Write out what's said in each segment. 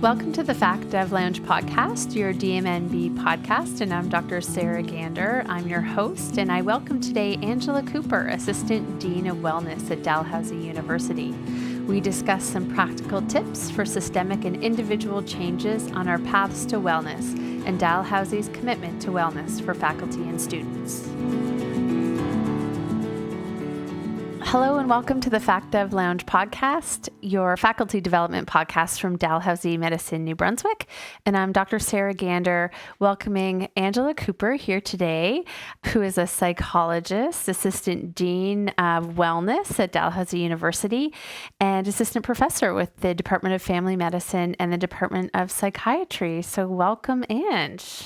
Welcome to the Fact Dev Lounge podcast, your DMNB podcast, and I'm Dr. Sarah Gander. I'm your host, and I welcome today Angela Cooper, Assistant Dean of Wellness at Dalhousie University. We discuss some practical tips for systemic and individual changes on our paths to wellness and Dalhousie's commitment to wellness for faculty and students. Hello and welcome to the Fact Dev Lounge podcast, your faculty development podcast from Dalhousie Medicine, New Brunswick. And I'm Dr. Sarah Gander, welcoming Angela Cooper here today, who is a psychologist, assistant dean of wellness at Dalhousie University, and assistant professor with the Department of Family Medicine and the Department of Psychiatry. So welcome, Ange.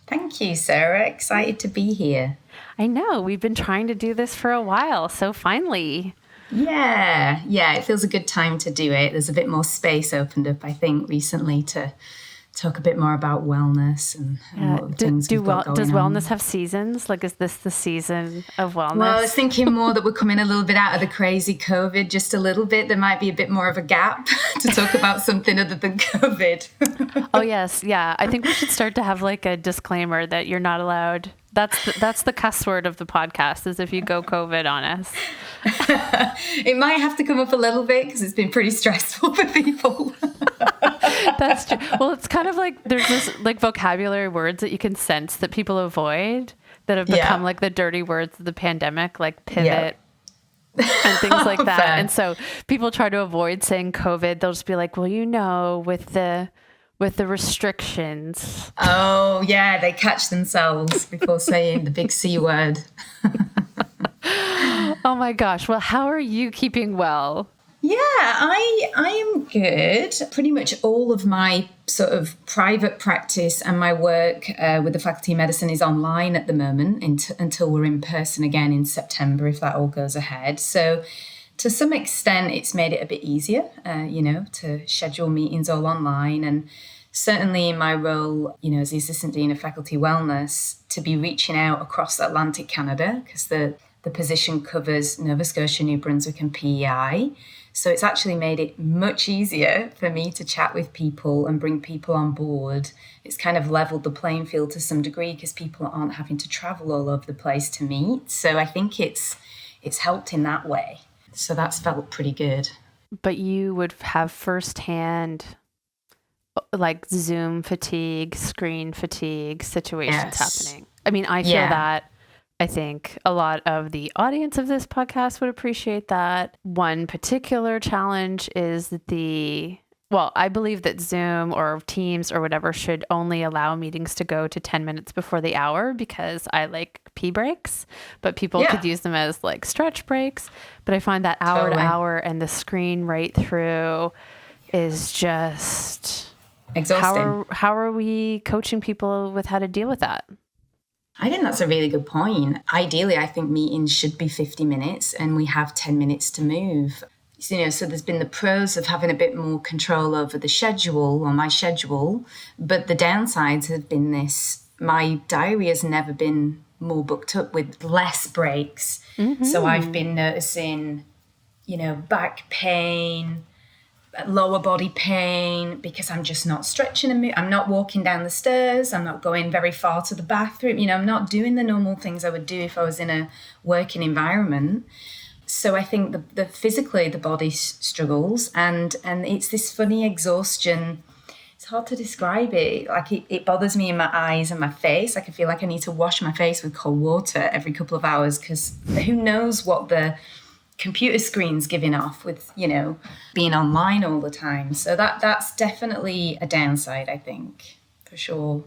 Thank you, Sarah. Excited to be here. I know. We've been trying to do this for a while, so finally. Yeah, it feels a good time to do it. There's a bit more space opened up, I think, recently to talk a bit more about wellness and what things we've got going does on. wellness have seasons? Like, is this the season of wellness? Well, I was thinking more that we're coming a little bit out of the crazy COVID, just a little bit. There might be a bit more of a gap to talk about something other than COVID. Oh, yes. Yeah. I think we should start to have like a disclaimer that you're not allowed. That's the cuss word of the podcast, is if you go COVID on us. It might have to come up a little bit because it's been pretty stressful for people. That's true. Well, it's kind of like there's this like vocabulary words that you can sense that people avoid that have become like the dirty words of the pandemic, like pivot and things like that. Fair. And so people try to avoid saying COVID. They'll just be like, well, with the restrictions. Oh, yeah, they catch themselves before saying the big C word. Oh my gosh. Well, how are you keeping well? Yeah, I am good. Pretty much all of my sort of private practice and my work with the Faculty of Medicine is online at the moment until we're in person again in September, if that all goes ahead. So to some extent, it's made it a bit easier, to schedule meetings all online. And certainly in my role, as the Assistant Dean of Faculty Wellness, to be reaching out across Atlantic Canada, because the position covers Nova Scotia, New Brunswick and PEI. So it's actually made it much easier for me to chat with people and bring people on board. It's kind of leveled the playing field to some degree because people aren't having to travel all over the place to meet. So I think it's helped in that way. So that's felt pretty good. But you would have firsthand like Zoom fatigue, screen fatigue situations happening. I mean, I feel that. I think a lot of the audience of this podcast would appreciate that. One particular challenge is I believe that Zoom or Teams or whatever should only allow meetings to go to 10 minutes before the hour because I like pee breaks, but people could use them as like stretch breaks. But I find that hour to hour and the screen right through is just exhausting. How are we coaching people with how to deal with that? I think that's a really good point. Ideally, I think meetings should be 50 minutes and we have 10 minutes to move. So there's been the pros of having a bit more control over the schedule or my schedule, but the downsides have been this. My diary has never been more booked up with less breaks. Mm-hmm. So I've been noticing, back pain, lower body pain because I'm just not stretching. I'm not walking down the stairs. I'm not going very far to the bathroom. I'm not doing the normal things I would do if I was in a working environment. So I think the physically the body struggles and it's this funny exhaustion. It's hard to describe it. Like it bothers me in my eyes and my face. Like I feel like I need to wash my face with cold water every couple of hours because who knows what the computer screens giving off with, being online all the time. So that's definitely a downside, I think, for sure.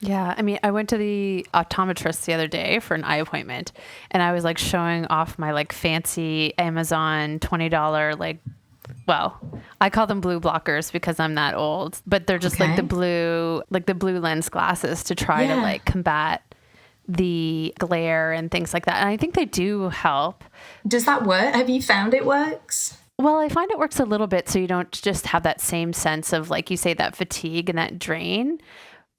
Yeah. I mean, I went to the optometrist the other day for an eye appointment and I was like showing off my like fancy Amazon $20, I call them blue blockers because I'm that old, but they're just like the blue lens glasses to try to like combat the glare and things like that. And I think they do help. Does that work? Have you found it works? Well, I find it works a little bit so you don't just have that same sense of, like you say, that fatigue and that drain.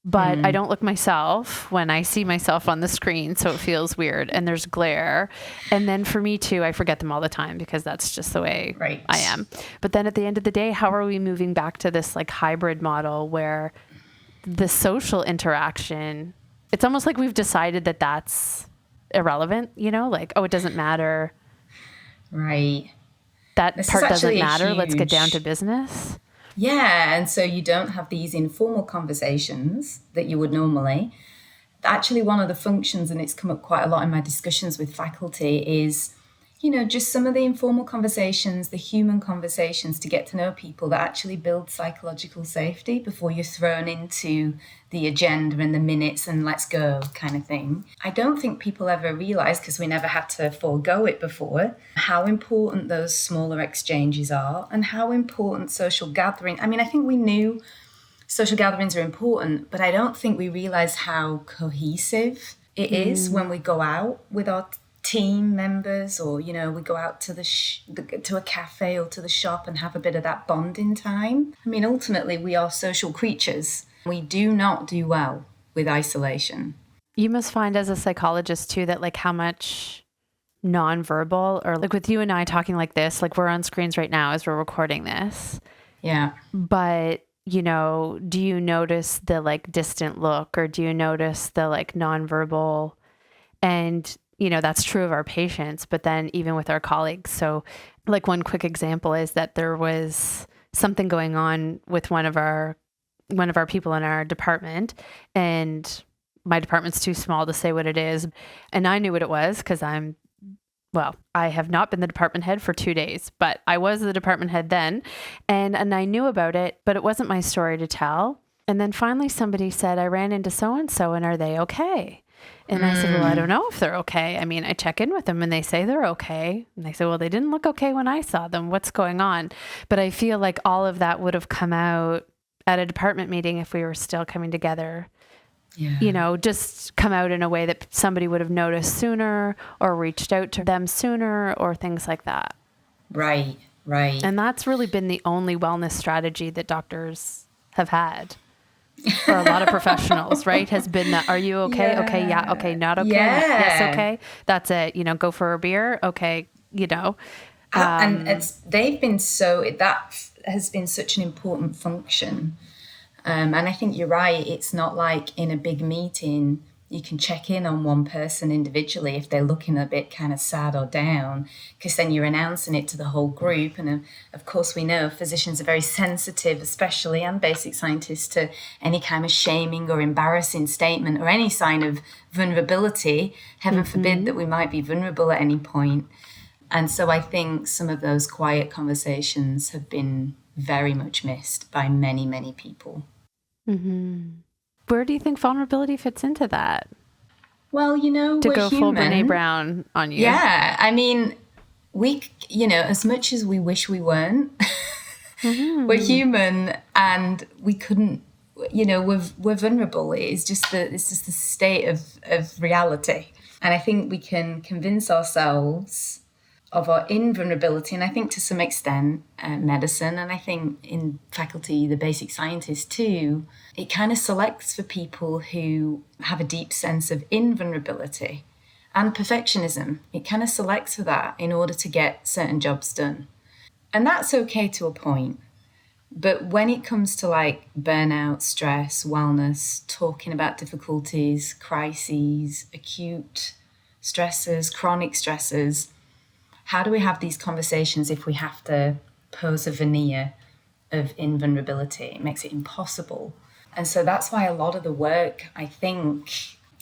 but I don't look myself when I see myself on the screen. So it feels weird and there's glare. And then for me too, I forget them all the time because that's just the way I am. But then at the end of the day, how are we moving back to this like hybrid model where the social interaction, it's almost like we've decided that that's irrelevant, like, oh, it doesn't matter. Right. That part doesn't matter. Let's get down to business. Yeah, and so you don't have these informal conversations that you would normally. Actually, one of the functions, and it's come up quite a lot in my discussions with faculty, is, just some of the informal conversations, the human conversations to get to know people that actually build psychological safety before you're thrown into the agenda and the minutes and let's go kind of thing. I don't think people ever realise, because we never had to forego it before, how important those smaller exchanges are and how important social gathering. I mean, I think we knew social gatherings are important, but I don't think we realise how cohesive it is when we go out with our team members, or we go out to to a cafe or to the shop and have a bit of that bonding time. I mean, ultimately we are social creatures. We do not do well with isolation. You must find as a psychologist too that like how much nonverbal, or like with you and I talking like this, like we're on screens right now as we're recording this. Yeah. But do you notice the like distant look, or do you notice the like nonverbal? And that's true of our patients, but then even with our colleagues. So like one quick example is that there was something going on with one of our people in our department, and my department's too small to say what it is. And I knew what it was because I have not been the department head for 2 days, but I was the department head then. And I knew about it, but it wasn't my story to tell. And then finally somebody said, I ran into so-and-so and are they okay? And I said, well, I don't know if they're okay. I mean, I check in with them and they say they're okay. And they say, well, they didn't look okay when I saw them. What's going on? But I feel like all of that would have come out at a department meeting if we were still coming together. Yeah. Just come out in a way that somebody would have noticed sooner or reached out to them sooner or things like that. Right. And that's really been the only wellness strategy that doctors have had. For a lot of professionals, right? Has been that, are you okay? Yeah. Okay. Yeah. Okay. Not okay. Yeah. Yes. Okay. That's it. Go for a beer. Okay. And that has been such an important function. And I think you're right. It's not like in a big meeting, you can check in on one person individually if they're looking a bit kind of sad or down, because then you're announcing it to the whole group. And of course, we know physicians are very sensitive, especially, and basic scientists, to any kind of shaming or embarrassing statement or any sign of vulnerability. Heaven forbid that we might be vulnerable at any point. And so I think some of those quiet conversations have been very much missed by many, many people. Mm-hmm. Where do you think vulnerability fits into that? Well, to we're go human. Full Brene Brown on you. Yeah, I mean, we, as much as we wish we weren't, we're human, and we couldn't. We're vulnerable. It's just the state of reality, and I think we can convince ourselves of our invulnerability, and I think to some extent medicine, and I think in faculty, the basic scientists too, it kind of selects for people who have a deep sense of invulnerability and perfectionism. It kind of selects for that in order to get certain jobs done. And that's okay to a point. But when it comes to like burnout, stress, wellness, talking about difficulties, crises, acute stressors, chronic stressors, how do we have these conversations if we have to pose a veneer of invulnerability? It makes it impossible. And so that's why a lot of the work, I think,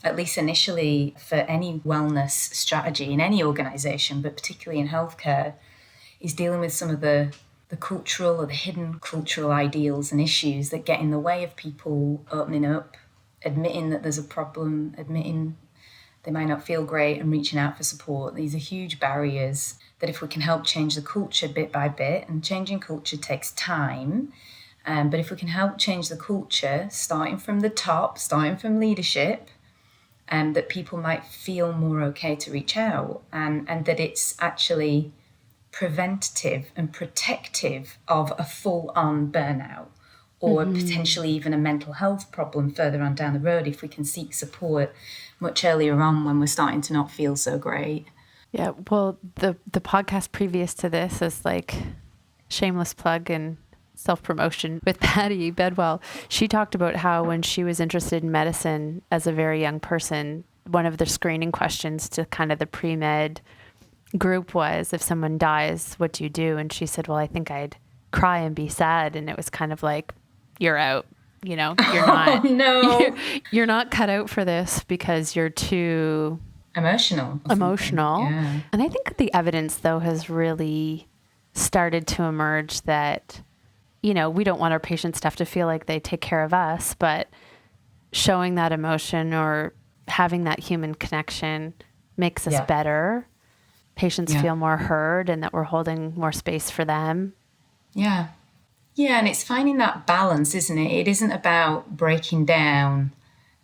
at least initially for any wellness strategy in any organization, but particularly in healthcare, is dealing with some of the cultural or the hidden cultural ideals and issues that get in the way of people opening up, admitting that there's a problem, admitting they might not feel great, and reaching out for support. These are huge barriers that if we can help change the culture bit by bit, and changing culture takes time, but if we can help change the culture, starting from the top, starting from leadership, that people might feel more okay to reach out, and that it's actually preventative and protective of a full-on burnout or potentially even a mental health problem further on down the road if we can seek support much earlier on when we're starting to not feel so great. Yeah, well, the podcast previous to this is like shameless plug and self-promotion with Patty Bedwell. She talked about how when she was interested in medicine as a very young person, one of the screening questions to kind of the pre-med group was, if someone dies, what do you do? And she said, well, I think I'd cry and be sad. And it was kind of like, you're out, you're not, no. you're not cut out for this because you're too emotional. Yeah. And I think the evidence though has really started to emerge that, we don't want our patients to have to feel like they take care of us, but showing that emotion or having that human connection makes us better. Patients feel more heard and that we're holding more space for them. Yeah. Yeah. And it's finding that balance, isn't it? It isn't about breaking down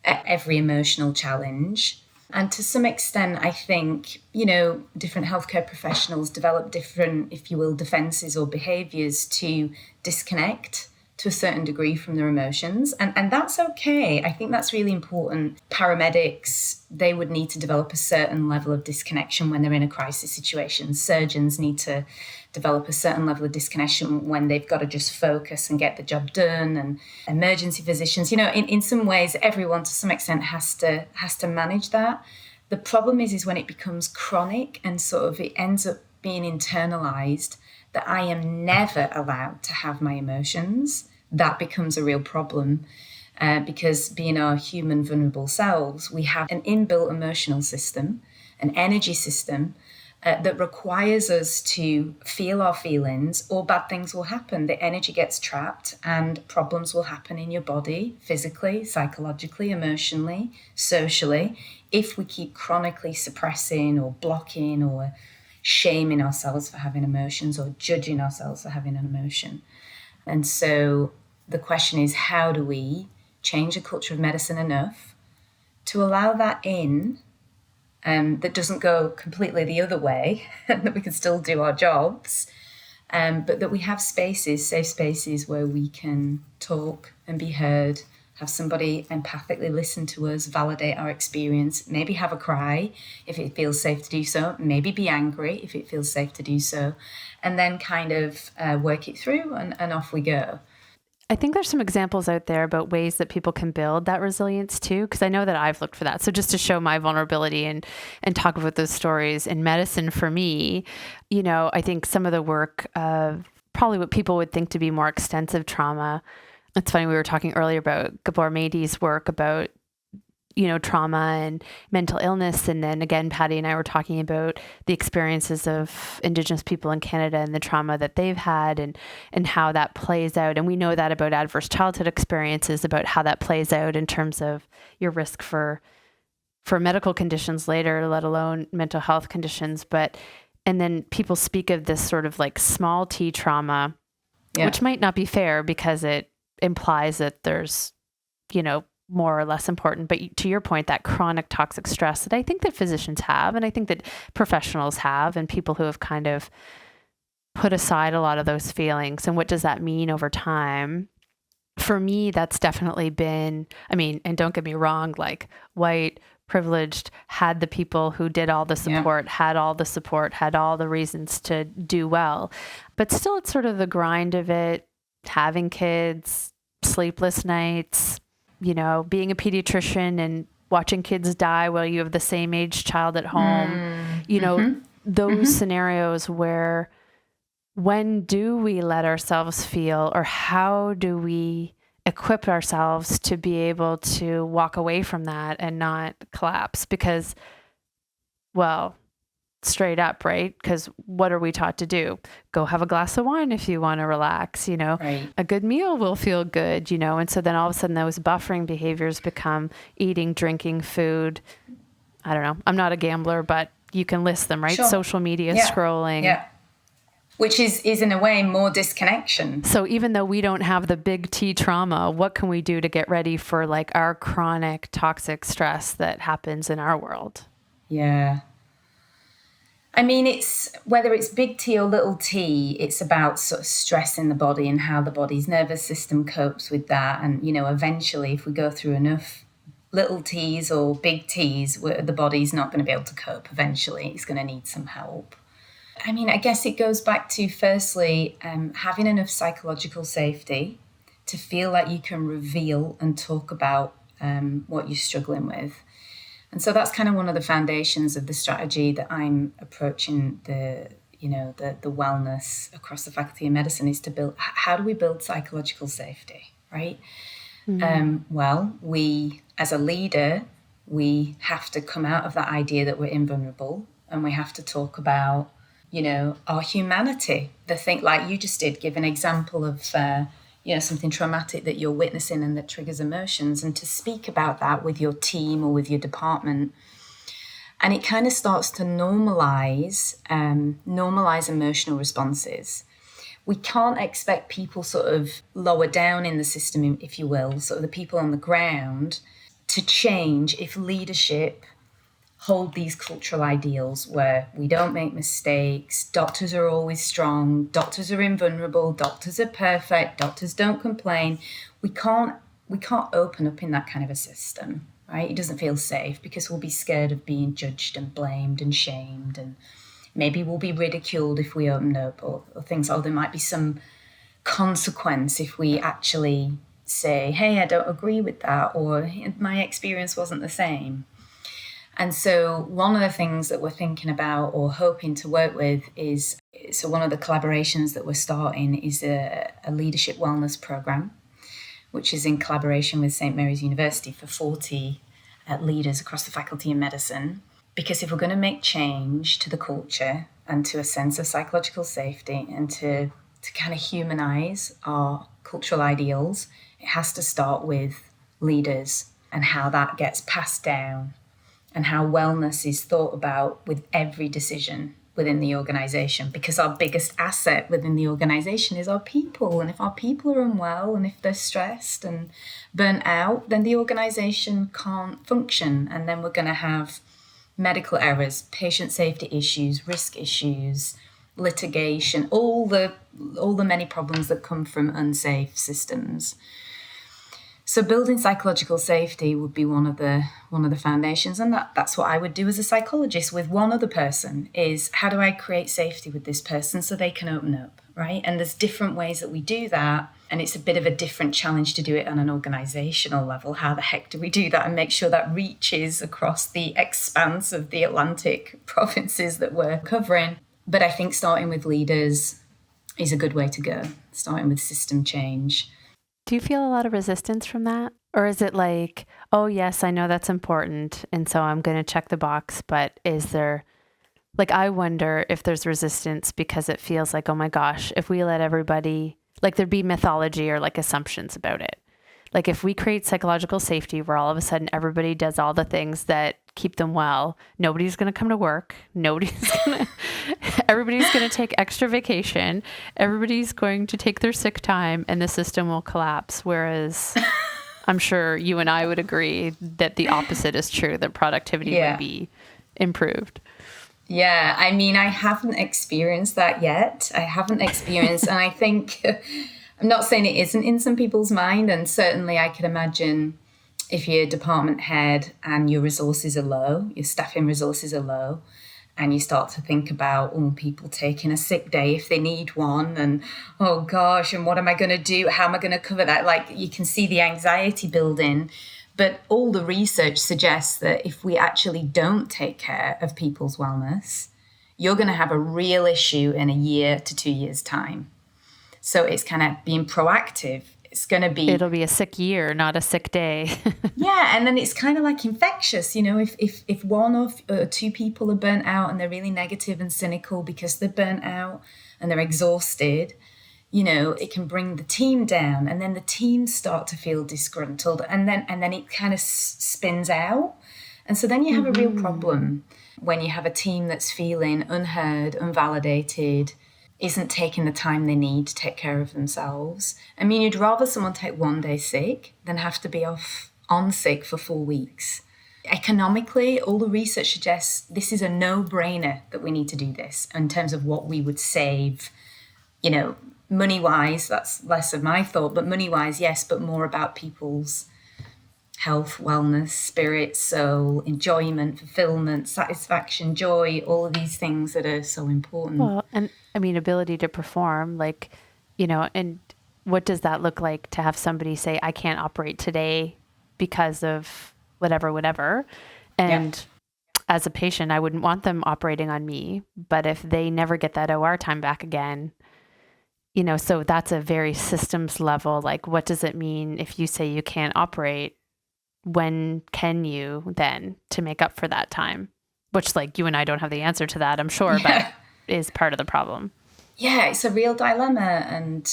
every emotional challenge. And to some extent, I think, different healthcare professionals develop different, if you will, defenses or behaviors to disconnect to a certain degree from their emotions. And that's okay. I think that's really important. Paramedics, they would need to develop a certain level of disconnection when they're in a crisis situation. Surgeons need to develop a certain level of disconnection when they've got to just focus and get the job done. And emergency physicians, in some ways, everyone to some extent has to manage that. The problem is when it becomes chronic and sort of it ends up being internalized, that I am never allowed to have my emotions. That becomes a real problem because being our human vulnerable selves, we have an inbuilt emotional system, an energy system that requires us to feel our feelings or bad things will happen. The energy gets trapped and problems will happen in your body, physically, psychologically, emotionally, socially, if we keep chronically suppressing or blocking or shaming ourselves for having emotions or judging ourselves for having an emotion. And so the question is, how do we change the culture of medicine enough to allow that in, that doesn't go completely the other way, and that we can still do our jobs, but that we have spaces, safe spaces where we can talk and be heard, have somebody empathically listen to us, validate our experience, maybe have a cry if it feels safe to do so, maybe be angry if it feels safe to do so, and then kind of work it through and off we go. I think there's some examples out there about ways that people can build that resilience too, because I know that I've looked for that. So just to show my vulnerability and talk about those stories in medicine for me, I think some of the work of probably what people would think to be more extensive trauma. It's funny, we were talking earlier about Gabor Mady's work about, trauma and mental illness. And then again, Patty and I were talking about the experiences of Indigenous people in Canada and the trauma that they've had and how that plays out. And we know that about adverse childhood experiences, about how that plays out in terms of your risk for medical conditions later, let alone mental health conditions. And then people speak of this sort of like small t trauma, which might not be fair because it implies that there's, more or less important. But to your point, that chronic toxic stress that I think that physicians have, and I think that professionals have, and people who have kind of put aside a lot of those feelings. And what does that mean over time? For me, that's definitely been, and don't get me wrong, like white, privileged, had the people who did all the support, had all the support, had all the reasons to do well. But still, it's sort of the grind of it, having kids, sleepless nights, being a pediatrician and watching kids die while you have the same age child at home, those scenarios where when do we let ourselves feel, or how do we equip ourselves to be able to walk away from that and not collapse? Because, straight up, right? Because what are we taught to do? Go have a glass of wine if you want to relax, Right. A good meal will feel good, and so then all of a sudden those buffering behaviors become eating, drinking, food. I don't know. I'm not a gambler, but you can list them, right? Sure. Social media, scrolling. Yeah. Which is in a way more disconnection. So even though we don't have the big T trauma, what can we do to get ready for like our chronic toxic stress that happens in our world? Yeah. I mean, it's whether it's big T or little t, it's about sort of stress in the body and how the body's nervous system copes with that. And, you know, eventually, if we go through enough little t's or big T's, the body's not going to be able to cope. Eventually, it's going to need some help. I mean, I guess it goes back to, firstly, having enough psychological safety to feel like you can reveal and talk about what you're struggling with. And so that's kind of one of the foundations of the strategy that I'm approaching the wellness across the Faculty of Medicine, is to build, how do we build psychological safety, right? Well, we, as a leader, we have to come out of that idea that we're invulnerable, and we have to talk about, you know, our humanity. The thing, like you just did, give an example of, something traumatic that you're witnessing and that triggers emotions, and to speak about that with your team or with your department. And it kind of starts to normalize emotional responses. We can't expect people sort of lower down in the system, if you will, sort of the people on the ground, to change if leadership hold these cultural ideals where we don't make mistakes, doctors are always strong, doctors are invulnerable, doctors are perfect, doctors don't complain. We can't open up in that kind of a system, right? It doesn't feel safe because we'll be scared of being judged and blamed and shamed, and maybe we'll be ridiculed if we open up, or things, or there might be some consequence if we actually say, hey, I don't agree with that, or my experience wasn't the same. And so one of the things that we're thinking about or hoping to work with is, so one of the collaborations that we're starting is a leadership wellness program, which is in collaboration with St. Mary's University for 40 leaders across the Faculty of Medicine. Because if we're going to make change to the culture and to a sense of psychological safety and to kind of humanize our cultural ideals, it has to start with leaders and how that gets passed down, and how wellness is thought about with every decision within the organization, because our biggest asset within the organization is our people. And if our people are unwell and if they're stressed and burnt out, then the organization can't function. And then we're going to have medical errors, patient safety issues, risk issues, litigation, all the many problems that come from unsafe systems. So building psychological safety would be one of the foundations, and that's what I would do as a psychologist with one other person, is how do I create safety with this person so they can open up, right? And there's different ways that we do that, and it's a bit of a different challenge to do it on an organizational level. How the heck do we do that and make sure that reaches across the expanse of the Atlantic provinces that we're covering? But I think starting with leaders is a good way to go, starting with system change. Do you feel a lot of resistance from that? Or is it like, oh, yes, I know that's important, and so I'm going to check the box, but is there, like, I wonder if there's resistance because it feels like, oh my gosh, if we let everybody, like there'd be mythology or like assumptions about it. Like if we create psychological safety where all of a sudden everybody does all the things that keep them well, nobody's going to come to work. Everybody's going to take extra vacation. Everybody's going to take their sick time and the system will collapse. Whereas I'm sure you and I would agree that the opposite is true, that productivity would be improved. Yeah, I mean, I haven't experienced that yet. And I think, I'm not saying it isn't in some people's mind, and certainly I can imagine if you're a department head and your resources are low, your staffing resources are low, and you start to think about people taking a sick day if they need one, and oh gosh, and what am I going to do? How am I going to cover that? Like, you can see the anxiety building. But all the research suggests that if we actually don't take care of people's wellness, you're going to have a real issue in a year to 2 years' time. So it's kind of being proactive. It'll be a sick year, not a sick day. Yeah, and then it's kind of like infectious. You know, if one or two people are burnt out and they're really negative and cynical because they're burnt out and they're exhausted, you know, it can bring the team down, and then the team start to feel disgruntled, and then it kind of spins out. And so then you have a real problem when you have a team that's feeling unheard, unvalidated, isn't taking the time they need to take care of themselves. I mean, you'd rather someone take 1 day sick than have to be on sick for 4 weeks. economically, all the research suggests this is a no-brainer that we need to do this in terms of what we would save, money-wise. That's less of my thought, but money-wise, yes, but more about people's health, wellness, spirit, soul, enjoyment, fulfillment, satisfaction, joy, all of these things that are so important. Well, and I mean, ability to perform, and what does that look like to have somebody say, I can't operate today because of whatever. And as a patient, I wouldn't want them operating on me, but if they never get that OR time back again, so that's a very systems level. Like, what does it mean if you say you can't operate? When can you then to make up for that time? Which, like, you and I don't have the answer to that, I'm sure, but is part of the problem. Yeah, it's a real dilemma, and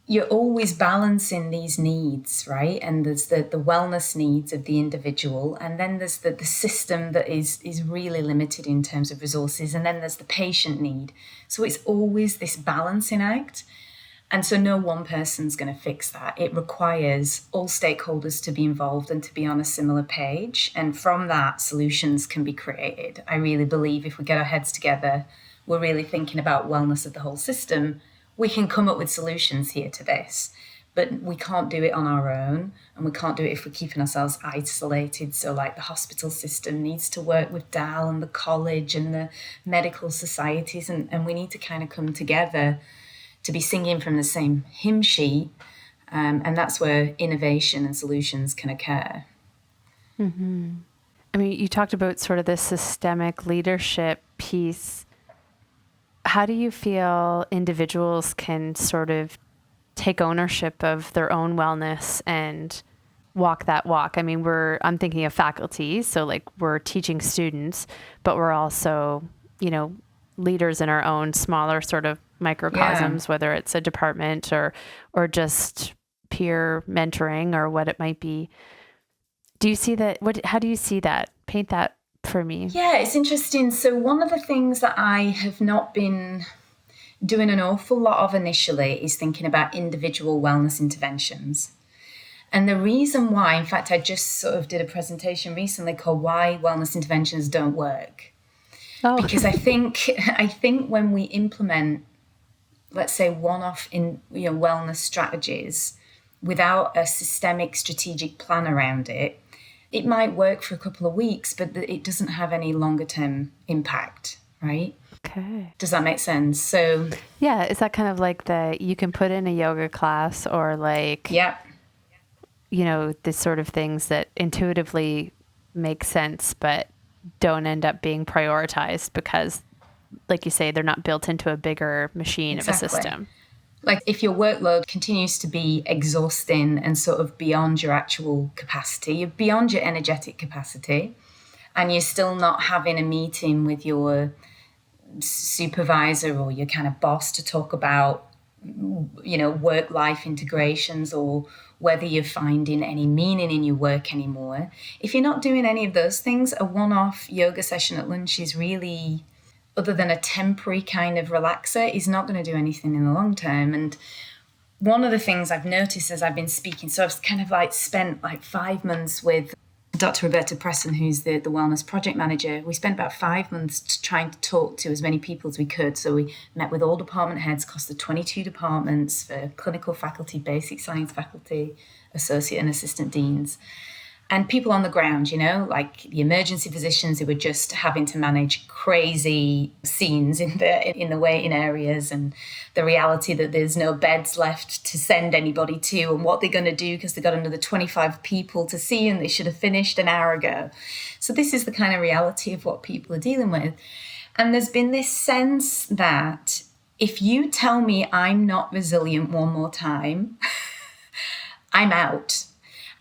you're always balancing these needs, right? And there's the wellness needs of the individual, and then there's the system that is really limited in terms of resources, and then there's the patient need. So it's always this balancing act. And so no one person's going to fix that. It requires all stakeholders to be involved and to be on a similar page. And from that, solutions can be created. I really believe if we get our heads together, we're really thinking about wellness of the whole system, we can come up with solutions here to this. But we can't do it on our own, and we can't do it if we're keeping ourselves isolated. So like the hospital system needs to work with DAL and the college and the medical societies, and we need to kind of come together to be singing from the same hymn sheet, and that's where innovation and solutions can occur. Mm-hmm. I mean, you talked about sort of this systemic leadership piece. How do you feel individuals can sort of take ownership of their own wellness and walk that walk? I mean, I'm thinking of faculty, so like we're teaching students, but we're also, leaders in our own smaller sort of microcosms, whether it's a department or just peer mentoring or what it might be. Do you see that? How do you see that? Paint that for me. Yeah, it's interesting. So one of the things that I have not been doing an awful lot of initially is thinking about individual wellness interventions. And the reason why, in fact, I just sort of did a presentation recently called Why Wellness Interventions Don't Work. Oh. Because I think when we implement, let's say, one-off wellness strategies without a systemic strategic plan around it, it might work for a couple of weeks, but it doesn't have any longer-term impact, right? Okay. Does that make sense? So yeah, is that kind of like you can put in a yoga class or like, the sort of things that intuitively make sense, but don't end up being prioritized because, like you say, they're not built into a bigger machine of a system. Like if your workload continues to be exhausting and sort of beyond your actual capacity, you're beyond your energetic capacity, and you're still not having a meeting with your supervisor or your kind of boss to talk about, work-life integrations or whether you're finding any meaning in your work anymore. If you're not doing any of those things, a one-off yoga session at lunch is really, other than a temporary kind of relaxer, is not going to do anything in the long term. And one of the things I've noticed as I've been speaking, so I've kind of spent 5 months with Dr. Roberta Preston, who's the wellness project manager. We spent about 5 months trying to talk to as many people as we could. So we met with all department heads across the 22 departments for clinical faculty, basic science faculty, associate and assistant deans. And people on the ground, like the emergency physicians who were just having to manage crazy scenes in the waiting areas, and the reality that there's no beds left to send anybody to, and what they're going to do because they got another 25 people to see and they should have finished an hour ago. So this is the kind of reality of what people are dealing with. And there's been this sense that if you tell me I'm not resilient one more time, I'm out.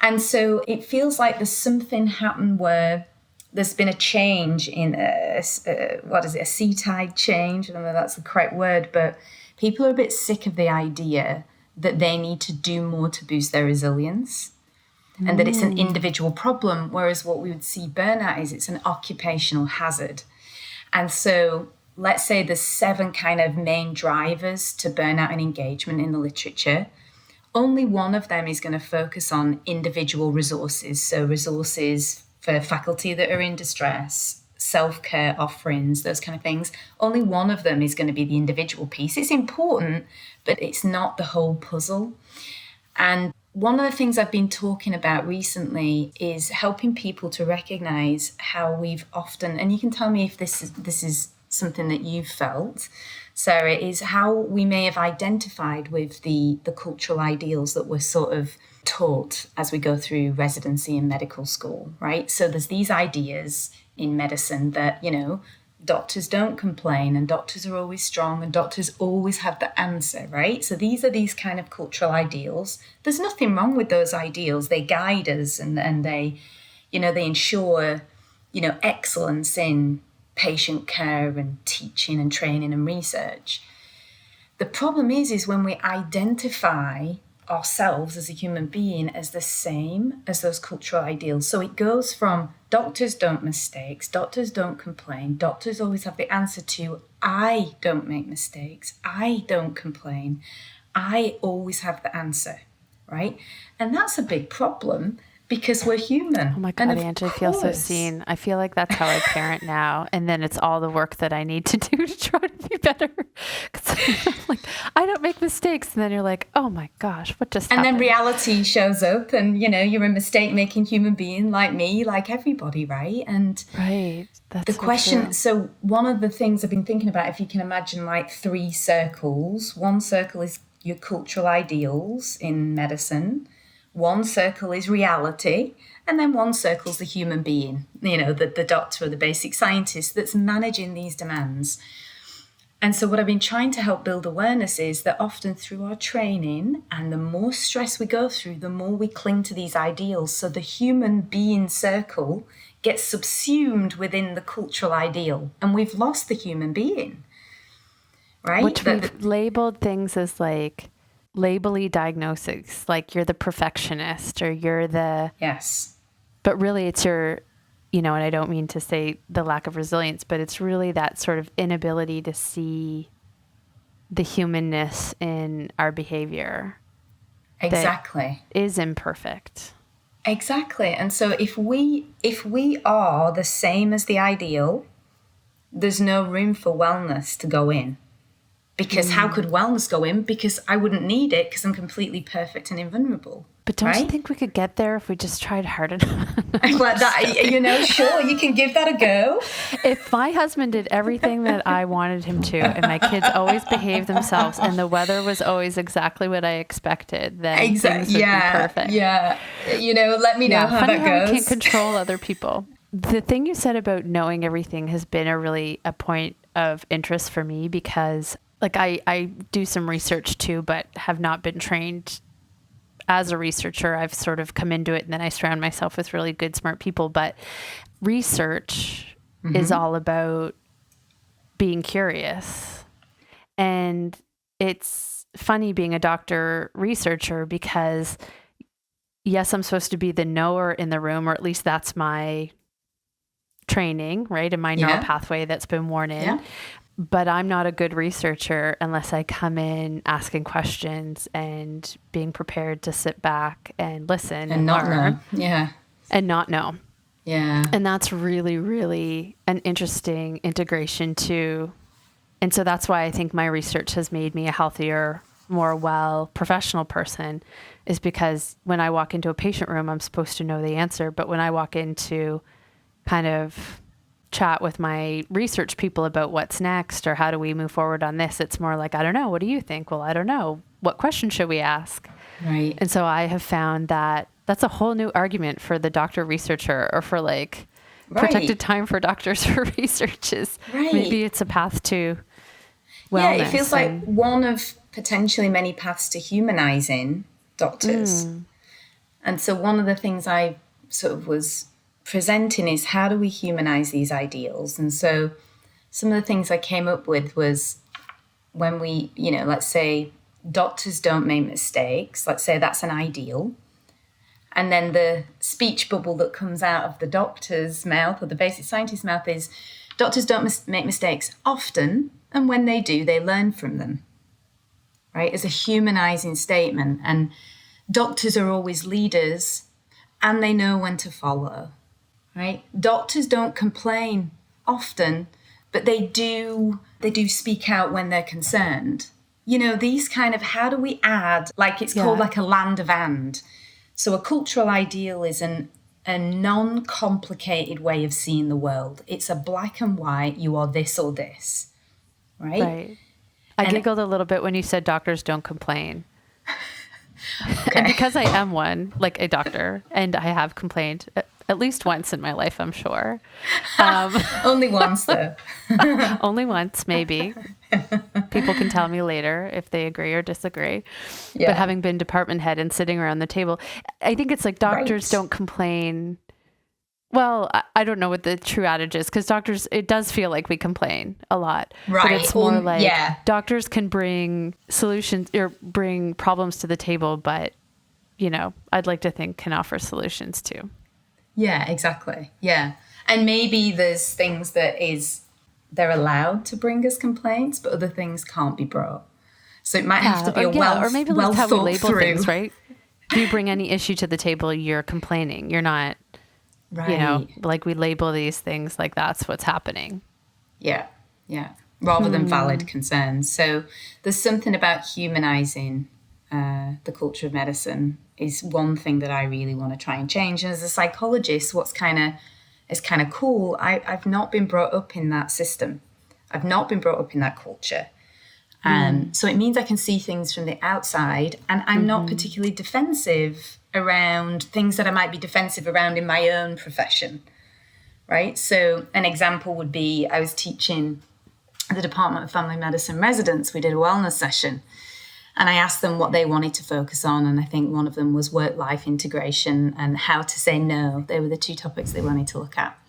And so it feels like there's something happened where there's been a change in a sea tide change. I don't know if that's the correct word, but people are a bit sick of the idea that they need to do more to boost their resilience and that it's an individual problem, whereas what we would see burnout is it's an occupational hazard. And so let's say there's 7 kind of main drivers to burnout and engagement in the literature. Only one of them is going to focus on individual resources. So resources for faculty that are in distress, self-care offerings, those kind of things. Only one of them is going to be the individual piece. It's important, but it's not the whole puzzle. And one of the things I've been talking about recently is helping people to recognize how we've often, and you can tell me if this is something that you've felt, Sarah, is how we may have identified with the cultural ideals that we're sort of taught as we go through residency in medical school, right? So there's these ideas in medicine that, doctors don't complain and doctors are always strong and doctors always have the answer, right? So these are these kind of cultural ideals. There's nothing wrong with those ideals. They guide us and they, they ensure, excellence in patient care and teaching and training and research. The problem is when we identify ourselves as a human being as the same as those cultural ideals. So it goes from doctors don't mistakes, doctors don't complain, doctors always have the answer, to I don't make mistakes, I don't complain, I always have the answer, right? And that's a big problem because we're human. Oh my God, Angie, I feel so seen. I feel like that's how I parent now. And then it's all the work that I need to do to try to be better. Because like, I don't make mistakes. And then you're like, oh my gosh, what just happened? And then reality shows up and, you're a mistake-making human being like me, like everybody, right? And right. That's the question, so one of the things I've been thinking about, if you can imagine like 3 circles, one circle is your cultural ideals in medicine, one circle is reality, and then one circle is the human being, the doctor or the basic scientist that's managing these demands. And so what I've been trying to help build awareness is that often through our training and the more stress we go through, the more we cling to these ideals. So the human being circle gets subsumed within the cultural ideal, and we've lost the human being, right? Which we've labeled things as like labely diagnosis, like you're the perfectionist or you're the... Yes. But really it's your, and I don't mean to say the lack of resilience, but it's really that sort of inability to see the humanness in our behavior. Exactly. That is imperfect. Exactly. And so if we are the same as the ideal, there's no room for wellness to go in. Because how could wellness go in? Because I wouldn't need it because I'm completely perfect and invulnerable. But don't you think we could get there if we just tried hard enough? Like that, sure, you can give that a go. If my husband did everything that I wanted him to, and my kids always behaved themselves, and the weather was always exactly what I expected, then things would be perfect. Yeah, let me know how that goes. How we can't control other people. The thing you said about knowing everything has been a point of interest for me because... Like I do some research too, but have not been trained as a researcher. I've sort of come into it and then I surround myself with really good, smart people. But research is all about being curious. And it's funny being a doctor researcher because yes, I'm supposed to be the knower in the room, or at least that's my training, right? And my neural pathway that's been worn in. Yeah. But I'm not a good researcher unless I come in asking questions and being prepared to sit back and listen and not learn. Know. Yeah. And not know. Yeah. And that's really, really an interesting integration too. And so that's why I think my research has made me a healthier, more well professional person, is because when I walk into a patient room, I'm supposed to know the answer. But when I walk into kind of chat with my research people about what's next or how do we move forward on this, it's more like, I don't know. What do you think? Well, I don't know. What question should we ask? Right. And so I have found that that's a whole new argument for the doctor researcher, or for like protected time for doctors for researches. Right. Maybe it's a path to wellness. Yeah, it feels like one of potentially many paths to humanizing doctors. And so one of the things I sort of was presenting is how do we humanize these ideals? And so some of the things I came up with was when we, let's say doctors don't make mistakes, let's say that's an ideal. And then the speech bubble that comes out of the doctor's mouth or the basic scientist's mouth is doctors don't make mistakes often. And when they do, they learn from them, right? As a humanizing statement. And doctors are always leaders and they know when to follow. right? Doctors don't complain often, but they do speak out when they're concerned. You know, these kind of, how do we add, like it's called like a land of and. So a cultural ideal is a non-complicated way of seeing the world. It's a black and white, you are this or this, right? Right. I giggled a little bit when you said doctors don't complain. Okay. And because I am one, like a doctor, and I have complained at least once in my life, I'm sure. Only once, though. Only once, maybe. People can tell me later if they agree or disagree. Yeah. But having been department head and sitting around the table, I think it's like doctors don't complain. Well, I don't know what the true adage is, because doctors, it does feel like we complain a lot. Right. But it's more like doctors can bring solutions or bring problems to the table, but, you know, I'd like to think can offer solutions too. Yeah, exactly. Yeah. And maybe there's things that they're allowed to bring us complaints, but other things can't be brought. So it might have to be or maybe that's how we label through. Things, right? If you bring any issue to the table, you're complaining. You're not, you know, like we label these things like that's what's happening. Yeah. Yeah. Rather than valid concerns. So there's something about humanizing the culture of medicine is one thing that I really want to try and change. And as a psychologist, what's kind of cool, I've not been brought up in that system. I've not been brought up in that culture. So it means I can see things from the outside, and I'm not particularly defensive around things that I might be defensive around in my own profession, right? So an example would be I was teaching the Department of Family Medicine residents. We did a wellness session. And I asked them what they wanted to focus on. And I think one of them was work-life integration and how to say no. They were the two topics they wanted to look at.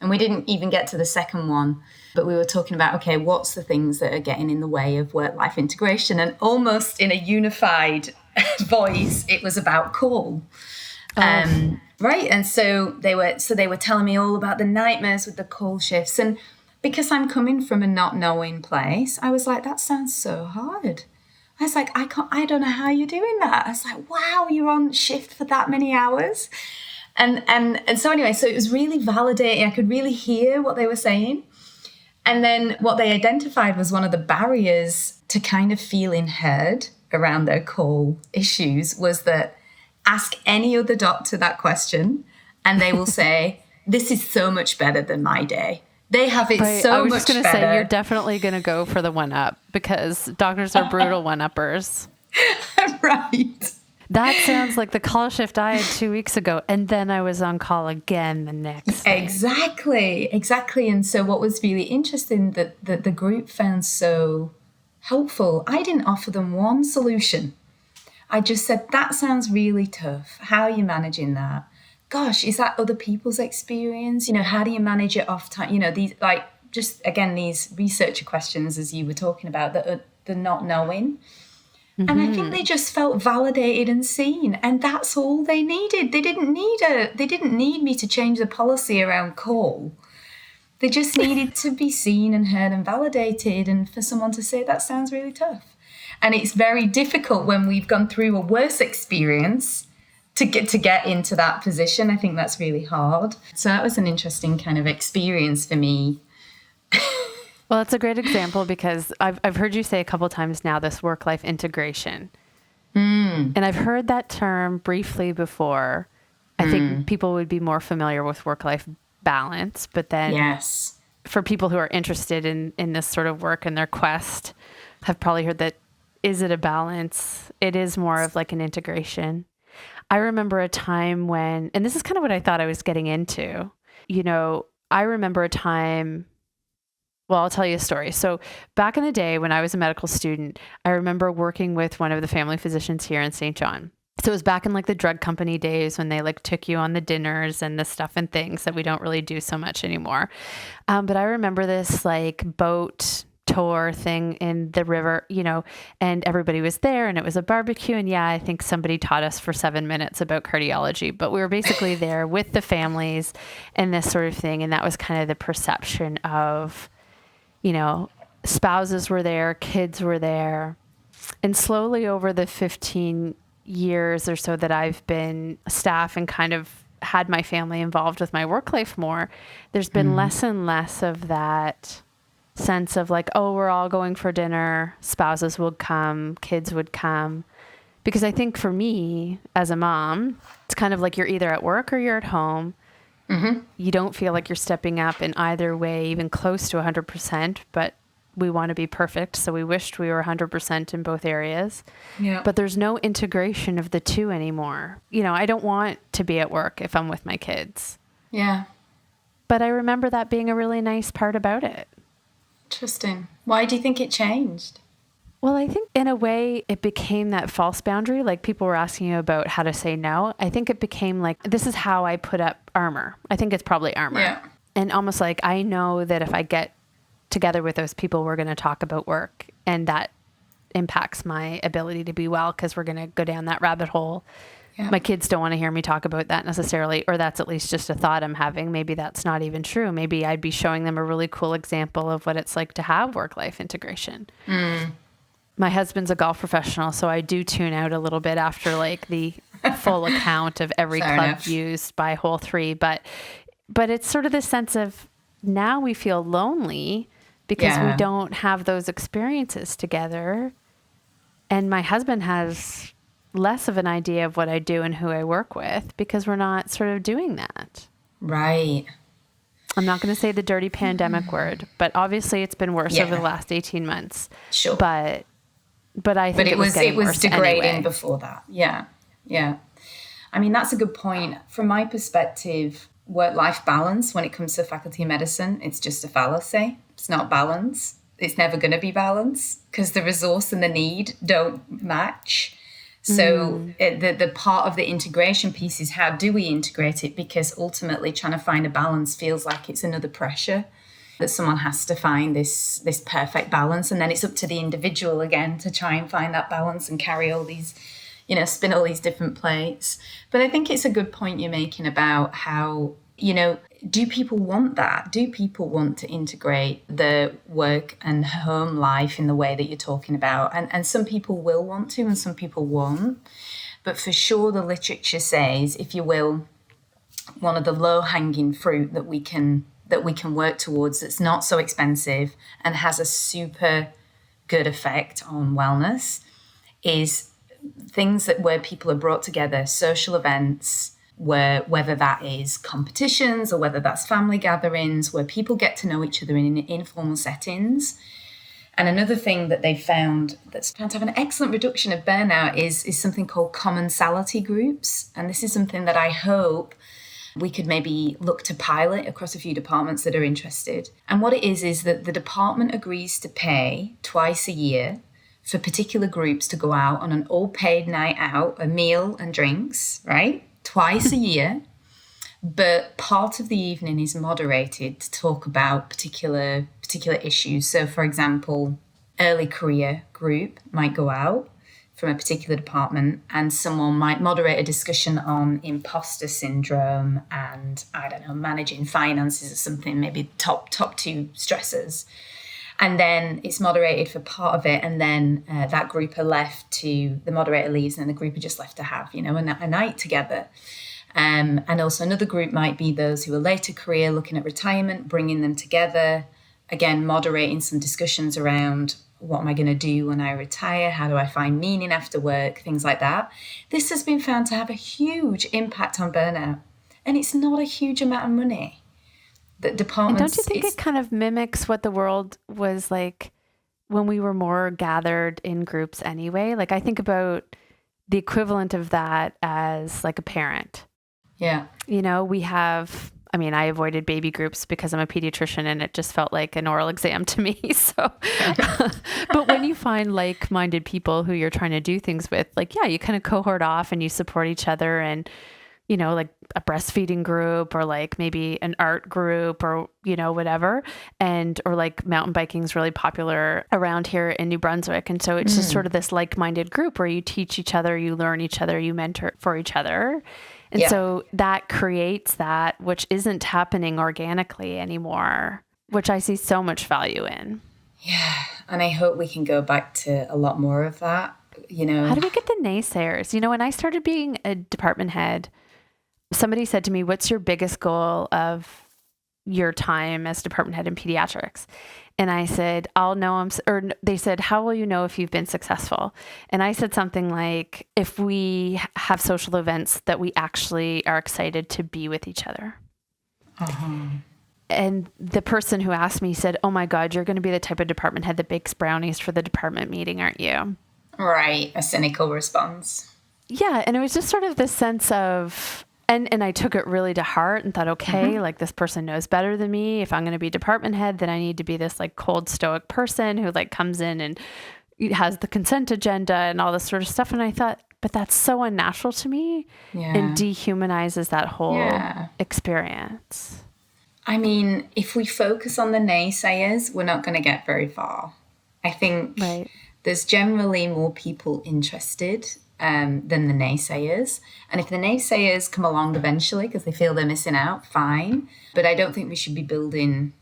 And we didn't even get to the second one, but we were talking about, okay, what's the things that are getting in the way of work-life integration? And almost in a unified voice, it was about call. Right. And so they were telling me all about the nightmares with the call shifts. And because I'm coming from a not knowing place, I was like, that sounds so hard. I was like, I don't know how you're doing that. I was like, wow, you're on shift for that many hours. And so anyway, so it was really validating. I could really hear what they were saying. And then what they identified was one of the barriers to kind of feeling heard around their call issues was that ask any other doctor that question and they will say, this is so much better than my day. They have it so much better. I was just going to say, you're definitely going to go for the one-up because doctors are brutal one-uppers. Right. That sounds like the call shift I had 2 weeks ago, and then I was on call again the next day. Exactly. And so what was really interesting that the group found so helpful, I didn't offer them one solution. I just said, that sounds really tough. How are you managing that? Gosh, is that other people's experience? You know, how do you manage it off time? You know, these, like, just again, these researcher questions, as you were talking about, that are the not knowing. Mm-hmm. And I think they just felt validated and seen. And that's all they needed. They didn't need me to change the policy around call. They just needed to be seen and heard and validated, and for someone to say, that sounds really tough. And it's very difficult when we've gone through a worse experience to get into that position. I think that's really hard. So that was an interesting kind of experience for me. Well, it's a great example because I've heard you say a couple of times now this work-life integration. And I've heard that term briefly before. I think people would be more familiar with work-life balance, but then for people who are interested in this sort of work and their quest, have probably heard that, is it a balance? It is more of like an integration. I remember a time when, and this is kind of what I thought I was getting into, you know, I remember a time, well, I'll tell you a story. So back in the day when I was a medical student, I remember working with one of the family physicians here in St. John. So it was back in like the drug company days when they like took you on the dinners and the stuff and things that we don't really do so much anymore. But I remember this like boat tour thing in the river, you know, and everybody was there and it was a barbecue. And yeah, I think somebody taught us for 7 minutes about cardiology, but we were basically there with the families and this sort of thing. And that was kind of the perception of, you know, spouses were there, kids were there. And slowly over the 15 years or so that I've been staff and kind of had my family involved with my work life more, there's been less and less of that sense of like, oh, we're all going for dinner, spouses would come, kids would come. Because I think for me as a mom, it's kind of like you're either at work or you're at home. Mm-hmm. You don't feel like you're stepping up in either way, even close to 100%, but we want to be perfect. So we wished we were 100% in both areas. Yeah. But there's no integration of the two anymore. You know, I don't want to be at work if I'm with my kids. Yeah. But I remember that being a really nice part about it. Interesting. Why do you think it changed? Well, I think in a way it became that false boundary. Like people were asking you about how to say no. I think it became like, this is how I put up armor. I think it's probably armor. Yeah. And almost like I know that if I get together with those people, we're going to talk about work, and that impacts my ability to be well because we're going to go down that rabbit hole. Yeah. My kids don't want to hear me talk about that necessarily, or that's at least just a thought I'm having. Maybe that's not even true. Maybe I'd be showing them a really cool example of what it's like to have work-life integration. My husband's a golf professional, so I do tune out a little bit after like the full account of every club used by hole 3. But it's sort of this sense of now we feel lonely because we don't have those experiences together. And my husband has less of an idea of what I do and who I work with because we're not sort of doing that. Right. I'm not going to say the dirty pandemic word, but obviously it's been worse over the last 18 months. Sure. But I think it was degrading anyway. Before that. Yeah. Yeah. I mean, that's a good point. From my perspective, work-life balance when it comes to faculty medicine, it's just a fallacy. It's not balance. It's never going to be balance because the resource and the need don't match. So the part of the integration piece is how do we integrate it? Because ultimately trying to find a balance feels like it's another pressure that someone has to find this perfect balance. And then it's up to the individual again to try and find that balance and carry all these, spin all these different plates. But I think it's a good point you're making about how, do people want that? Do people want to integrate the work and home life in the way that you're talking about? And some people will want to and some people won't. But for sure, the literature says, if you will, one of the low-hanging fruit that we can work towards that's not so expensive and has a super good effect on wellness is things where people are brought together, social events, whether that is competitions or whether that's family gatherings, where people get to know each other in informal settings. And another thing that they found that's found to have an excellent reduction of burnout is something called commensality groups. And this is something that I hope we could maybe look to pilot across a few departments that are interested. And what it is that the department agrees to pay twice a year for particular groups to go out on an all-paid night out, a meal and drinks, right? Twice a year. But part of the evening is moderated to talk about particular issues. So, for example, early career group might go out from a particular department and someone might moderate a discussion on imposter syndrome and, I don't know, managing finances or something, maybe top 2 stressors. And then it's moderated for part of it, and then that group are left to, the moderator leaves and the group are just left to have, a night together. And also another group might be those who are later career looking at retirement, bringing them together, again, moderating some discussions around what am I going to do when I retire? How do I find meaning after work? Things like that. This has been found to have a huge impact on burnout, and it's not a huge amount of money. That departments. And don't you think it kind of mimics what the world was like when we were more gathered in groups anyway? Like I think about the equivalent of that as like a parent. Yeah. We have, I avoided baby groups because I'm a pediatrician and it just felt like an oral exam to me. So, but when you find like-minded people who you're trying to do things with, you kind of cohort off and you support each other and, like a breastfeeding group or like maybe an art group or, whatever. Or like mountain biking is really popular around here in New Brunswick. And so it's just sort of this like-minded group where you teach each other, you learn each other, you mentor for each other. And so that creates that, which isn't happening organically anymore, which I see so much value in. Yeah. And I hope we can go back to a lot more of that, How do we get the naysayers? When I started being a department head, somebody said to me, what's your biggest goal of your time as department head in pediatrics? And I said, I'll know or they said, how will you know if you've been successful? And I said something like, if we have social events that we actually are excited to be with each other. Uh-huh. And the person who asked me said, oh my God, you're going to be the type of department head that bakes brownies for the department meeting, aren't you? Right. A cynical response. Yeah. And it was just sort of this sense of, and I took it really to heart and thought, okay, like this person knows better than me. If I'm going to be department head, then I need to be this like cold stoic person who like comes in and has the consent agenda and all this sort of stuff. And I thought, but that's so unnatural to me and dehumanizes that whole experience. I mean, if we focus on the naysayers, we're not going to get very far. I think there's generally more people interested than the naysayers. And if the naysayers come along eventually because they feel they're missing out, fine. But I don't think we should be building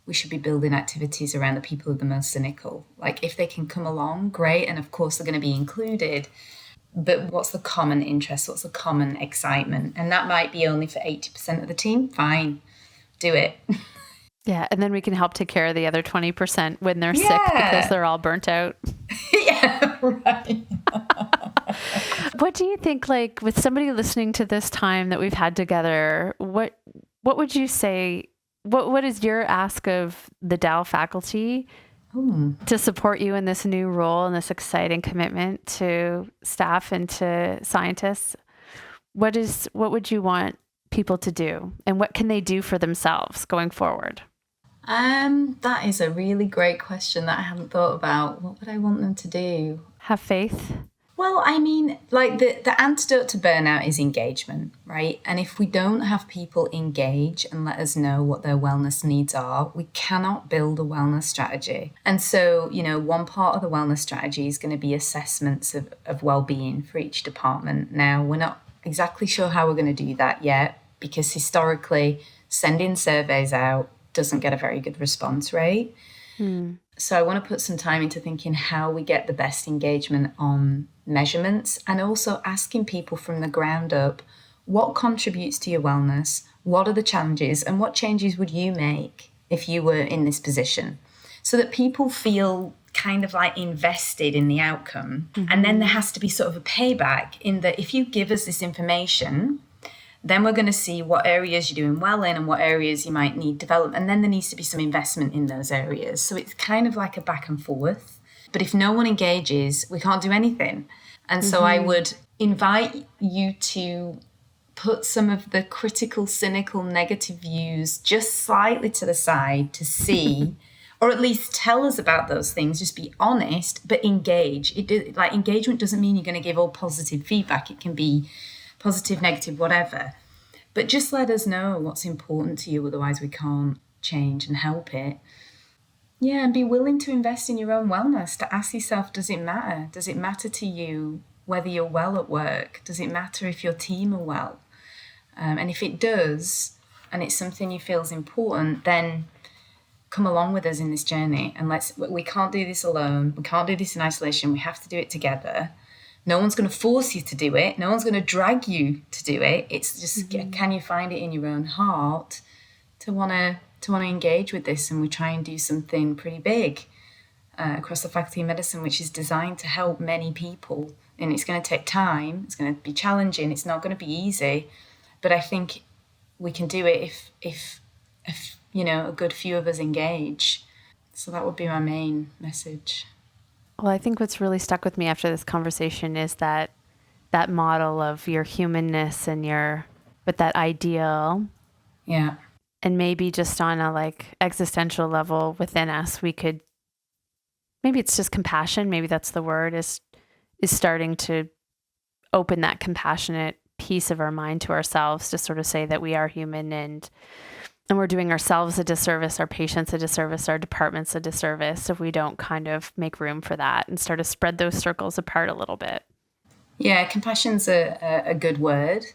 activities around the people who are the most cynical. Like if they can come along, great. And of course they're going to be included. But what's the common interest? What's the common excitement? And that might be only for 80% of the team. Fine. Do it. Yeah. And then we can help take care of the other 20% when they're sick because they're all burnt out. Yeah, right. What do you think, like with somebody listening to this time that we've had together, what would you say, what is your ask of the Dal faculty to support you in this new role and this exciting commitment to staff and to scientists? What would you want people to do and what can they do for themselves going forward? That is a really great question that I haven't thought about. What would I want them to do? Have faith. Well, I mean, like the antidote to burnout is engagement, right? And if we don't have people engage and let us know what their wellness needs are, we cannot build a wellness strategy. And so, one part of the wellness strategy is going to be assessments of well-being for each department. Now, we're not exactly sure how we're going to do that yet because historically, sending surveys out doesn't get a very good response rate. So I want to put some time into thinking how we get the best engagement on measurements and also asking people from the ground up, what contributes to your wellness? What are the challenges? And what changes would you make if you were in this position? So that people feel kind of like invested in the outcome. And then there has to be sort of a payback in that if you give us this information, then we're going to see what areas you're doing well in and what areas you might need development. And then there needs to be some investment in those areas. So it's kind of like a back and forth. But if no one engages, we can't do anything. And so I would invite you to put some of the critical, cynical, negative views just slightly to the side to see, or at least tell us about those things. Just be honest, but engage. Engagement doesn't mean you're going to give all positive feedback. It can be positive, negative, whatever. But just let us know what's important to you. Otherwise, we can't change and help it. Yeah, and be willing to invest in your own wellness, to ask yourself, does it matter? Does it matter to you whether you're well at work? Does it matter if your team are well? And if it does, and it's something you feel is important, then come along with us in this journey. And we can't do this alone. We can't do this in isolation. We have to do it together. No one's going to force you to do it. No one's going to drag you to do it. It's just, can you find it in your own heart to want to engage with this? And we try and do something pretty big across the Faculty of Medicine, which is designed to help many people. And it's going to take time. It's going to be challenging. It's not going to be easy. But I think we can do it if a good few of us engage. So that would be my main message. Well, I think what's really stuck with me after this conversation is that model of your humanness and but that ideal. Yeah. And maybe just on a like existential level within us, we could, maybe it's just compassion. Maybe that's the word is starting to open that compassionate piece of our mind to ourselves to sort of say that we are human and we're doing ourselves a disservice, our patients a disservice, our departments a disservice if we don't kind of make room for that and start to spread those circles apart a little bit. Yeah, compassion's a good word.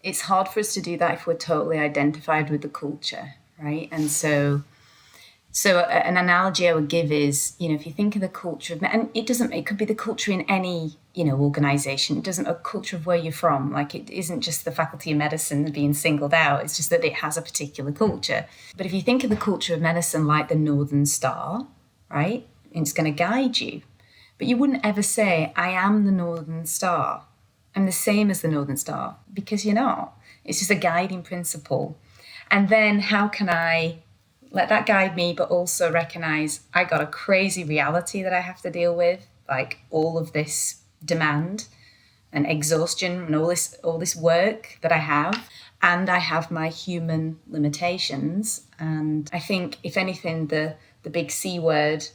It's hard for us to do that if we're totally identified with the culture, right? And so So an analogy I would give is, if you think of the culture of, and it could be the culture in any, organization. It doesn't, a culture of where you're from. Like, it isn't just the Faculty of Medicine being singled out. It's just that it has a particular culture. But if you think of the culture of medicine like the Northern Star, right? It's going to guide you. But you wouldn't ever say, I am the Northern Star. I'm the same as the Northern Star, because you're not. It's just a guiding principle. And then how can I let that guide me, but also recognize I got a crazy reality that I have to deal with, like all of this demand and exhaustion and all this work that I have, and I have my human limitations. And I think, if anything, the big C word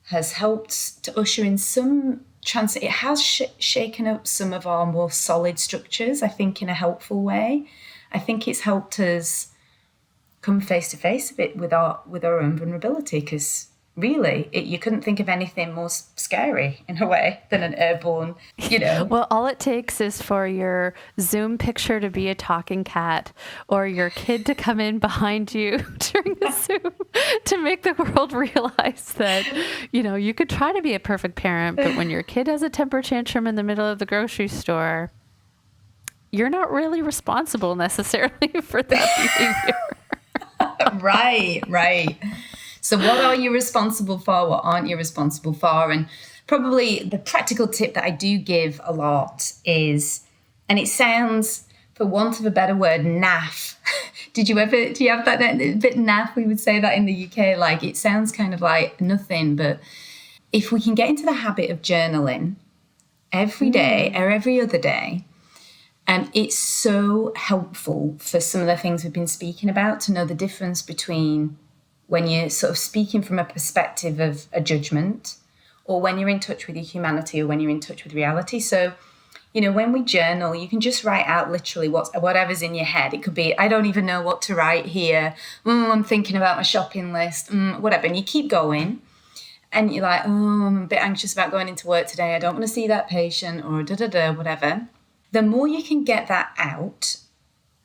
has helped to usher in some it has shaken up some of our more solid structures, I think, in a helpful way. I think it's helped us come face to face a bit with our own vulnerability, because really you couldn't think of anything more scary in a way than an airborne, Well, all it takes is for your Zoom picture to be a talking cat, or your kid to come in behind you during the Zoom to make the world realize that, you could try to be a perfect parent, but when your kid has a temper tantrum in the middle of the grocery store, you're not really responsible necessarily for that behavior. Right. So what are you responsible for? What aren't you responsible for? And probably the practical tip that I do give a lot is, and it sounds, for want of a better word, naff. Do you have that a bit naff? We would say that in the UK, like it sounds kind of like nothing, but if we can get into the habit of journaling every day or every other day, it's so helpful for some of the things we've been speaking about, to know the difference between when you're sort of speaking from a perspective of a judgment, or when you're in touch with your humanity, or when you're in touch with reality. So, when we journal, you can just write out literally whatever's in your head. It could be, I don't even know what to write here. I'm thinking about my shopping list, whatever. And you keep going. And you're like, I'm a bit anxious about going into work today. I don't want to see that patient, or whatever. The more you can get that out,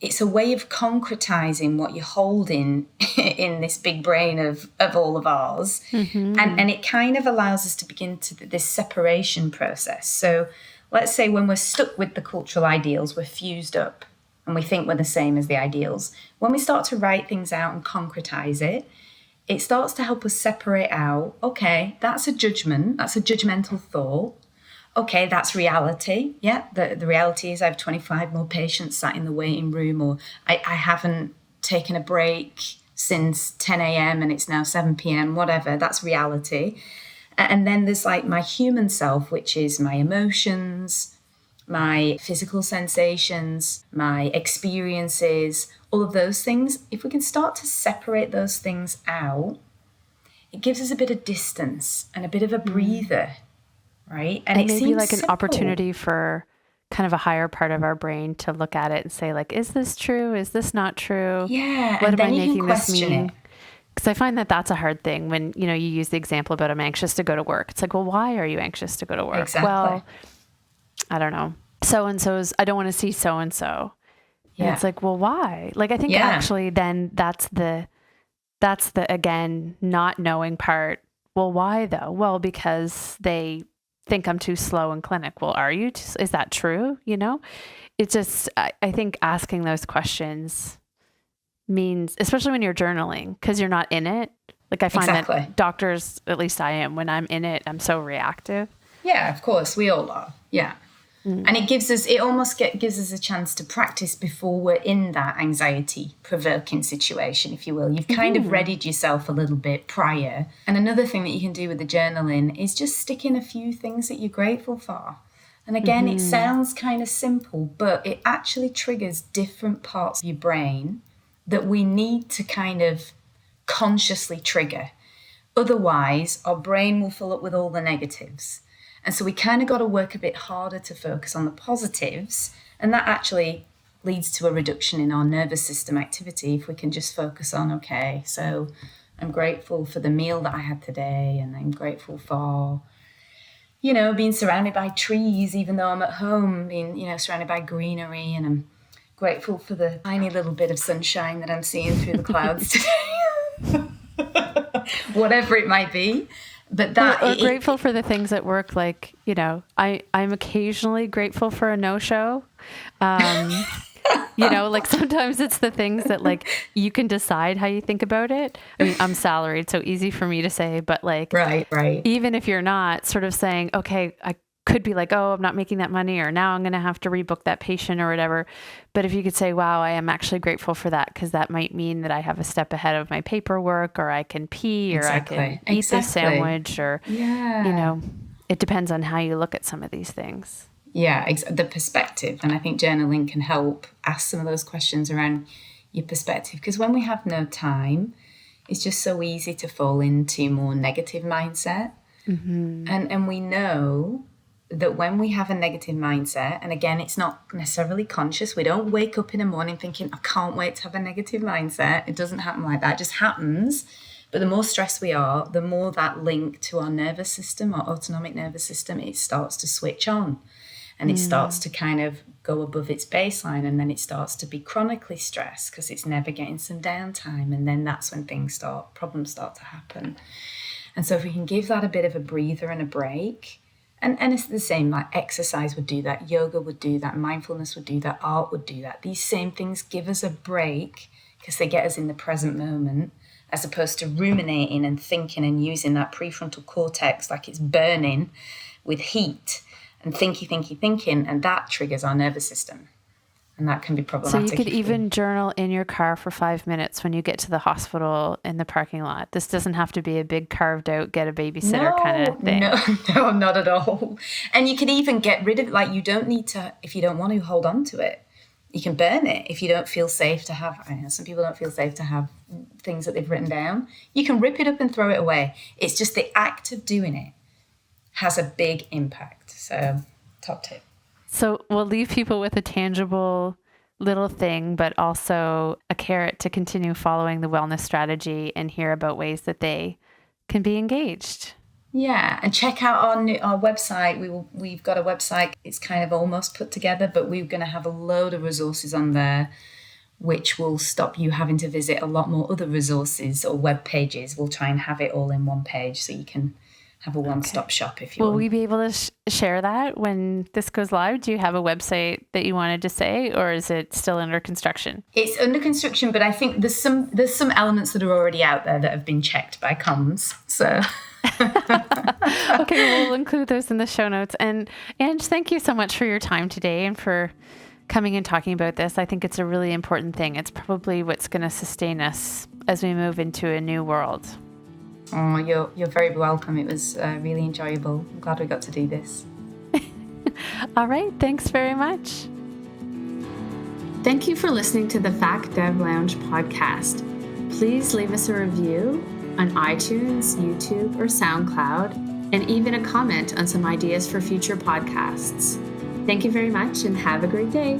it's a way of concretizing what you're holding in this big brain of all of ours. Mm-hmm. And it kind of allows us to begin this separation process. So let's say when we're stuck with the cultural ideals, we're fused up and we think we're the same as the ideals. When we start to write things out and concretize it, it starts to help us separate out, okay, that's a judgment, that's a judgmental thought. Okay, that's reality. Yeah, the reality is I have 25 more patients sat in the waiting room, or I haven't taken a break since 10 a.m. and it's now 7 p.m., whatever. That's reality. And then there's like my human self, which is my emotions, my physical sensations, my experiences, all of those things. If we can start to separate those things out, it gives us a bit of distance and a bit of a breather. Right. And it maybe like simple. An opportunity for kind of a higher part of our brain to look at it and say, like, is this true? Is this not true? Yeah. What am I making this mean? Because I find that that's a hard thing when, you use the example about I'm anxious to go to work. It's like, well, why are you anxious to go to work? Exactly. Well, I don't know. So-and-so's, I don't want to see so-and-so. Yeah. And it's like, well, why? Like, I think actually then that's the, again, not knowing part. Well, why though? Well, because they think I'm too slow in clinic. Well, are you? Is that true? It's just, I think asking those questions means, especially when you're journaling, because you're not in it. Like I find that doctors, at least I am, when I'm in it, I'm so reactive. Yeah, of course. We all are. Yeah. And it almost gives us a chance to practice before we're in that anxiety-provoking situation, if you will. You've kind of readied yourself a little bit prior. And another thing that you can do with the journaling is just stick in a few things that you're grateful for. And again, it sounds kind of simple, but it actually triggers different parts of your brain that we need to kind of consciously trigger. Otherwise, our brain will fill up with all the negatives. And so we kind of got to work a bit harder to focus on the positives. And that actually leads to a reduction in our nervous system activity if we can just focus on, okay, so I'm grateful for the meal that I had today, and I'm grateful for, being surrounded by trees, even though I'm at home, being, surrounded by greenery, and I'm grateful for the tiny little bit of sunshine that I'm seeing through the clouds today. whatever it might be. But that or grateful for the things at work, like, you know, I'm occasionally grateful for a no-show. You know, like sometimes it's the things that like you can decide how you think about it. I mean, I'm salaried, so easy for me to say, but like, right. Even if you're not, sort of saying, okay, I could be like, oh, I'm not making that money, or now I'm going to have to rebook that patient or whatever. But if you could say, wow, I am actually grateful for that, because that might mean that I have a step ahead of my paperwork, or I can pee, or I can eat this sandwich, or, you know, it depends on how you look at some of these things. Yeah, the perspective. And I think journaling can help ask some of those questions around your perspective. Because when we have no time, it's just so easy to fall into more negative mindset. Mm-hmm. And we know that when we have a negative mindset, and again, it's not necessarily conscious. We don't wake up in the morning thinking, I can't wait to have a negative mindset. It doesn't happen like that. It just happens. But the more stressed we are, the more that link to our nervous system, our autonomic nervous system, it starts to switch on. And it starts to kind of go above its baseline, and then it starts to be chronically stressed because it's never getting some downtime. And then that's when problems start to happen. And so if we can give that a bit of a breather and a break, and it's the same, like exercise would do that, yoga would do that, mindfulness would do that, art would do that. These same things give us a break because they get us in the present moment, as opposed to ruminating and thinking and using that prefrontal cortex like it's burning with heat. And thinking, and that triggers our nervous system. And that can be problematic. So you could even journal in your car for 5 minutes when you get to the hospital in the parking lot. This doesn't have to be a big carved out, get a babysitter kind of thing. No, not at all. And you can even get rid of it. Like, you don't need to, if you don't want to, hold on to it. You can burn it if you don't feel safe to have. I know some people don't feel safe to have things that they've written down. You can rip it up and throw it away. It's just the act of doing it has a big impact. So, top tip. So we'll leave people with a tangible little thing, but also a carrot to continue following the wellness strategy and hear about ways that they can be engaged. Yeah, and check out our website. We've got a website. It's kind of almost put together, but we're going to have a load of resources on there, which will stop you having to visit a lot more other resources or web pages. We'll try and have it all in one page so you can have a one-stop shop if you want. Will we be able to share that when this goes live? Do you have a website that you wanted to say, or is it still under construction? It's under construction, but I think there's some elements that are already out there that have been checked by comms. So okay, we'll include those in the show notes. And thank you so much for your time today and for coming and talking about this. I think it's a really important thing. It's probably what's going to sustain us as we move into a new world. Oh, you're very welcome. It was really enjoyable. I'm glad we got to do this. All right. Thanks very much. Thank you for listening to the Fact Dev Lounge podcast. Please leave us a review on iTunes, YouTube, or SoundCloud, and even a comment on some ideas for future podcasts. Thank you very much and have a great day.